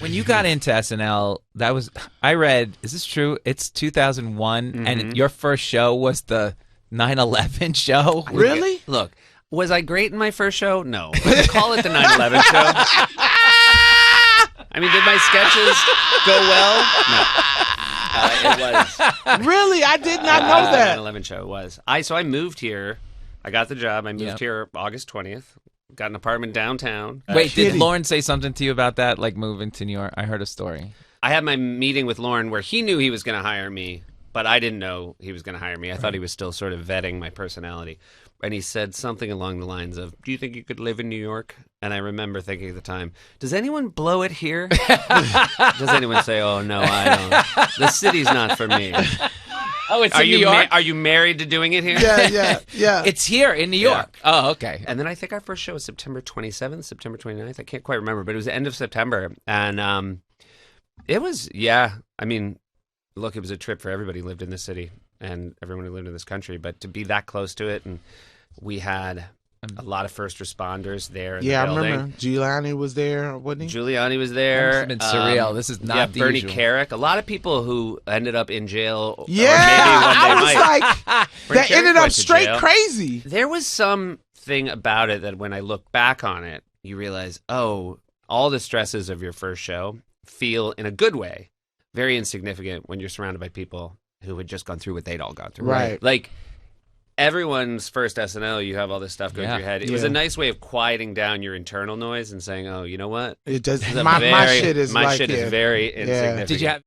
When you got into SNL, I read, is this true? It's 2001, and your first show was the 9/11 show? Really? Look, was I great in my first show? No. Call it the 9/11 show. I mean, did my sketches go well? No. It was. Really? I did not know that. 9/11 show it was. So I moved here. I got the job. I moved here August 20th. Got an apartment downtown. Wait, did Lauren say something to you about that, like moving to New York? I heard a story. I had my meeting with Lauren where he knew he was going to hire me, but I didn't know he was going to hire me. I thought he was still sort of vetting my personality. And he said something along the lines of, do you think you could live in New York? And I remember thinking at the time, does anyone blow it here? Does anyone say, oh, no, I don't. The city's not for me. Oh, it's in New York? Are you married to doing it here? Yeah. It's here in New York. Oh, okay. And then I think our first show was September 27th, September 29th. I can't quite remember, but it was the end of September. And it was, I mean, look, it was a trip for everybody who lived in this city and everyone who lived in this country. But to be that close to it, and we had a lot of first responders there in the building. I remember. Giuliani was there, wasn't he? Giuliani was there. It's been surreal. This is not the Bernie usual. Carrick. A lot of people who ended up in jail. Yeah, or maybe one day I was like, that ended up straight jail. crazy. There was something about it that when I look back on it, you realize, oh, all the stresses of your first show feel, in a good way, very insignificant when you're surrounded by people who had just gone through what they'd all gone through. Right. Like, everyone's first SNL, you have all this stuff going through your head. It was a nice way of quieting down your internal noise and saying, oh, you know what? It does. My shit is my like shit is very insignificant. Did you have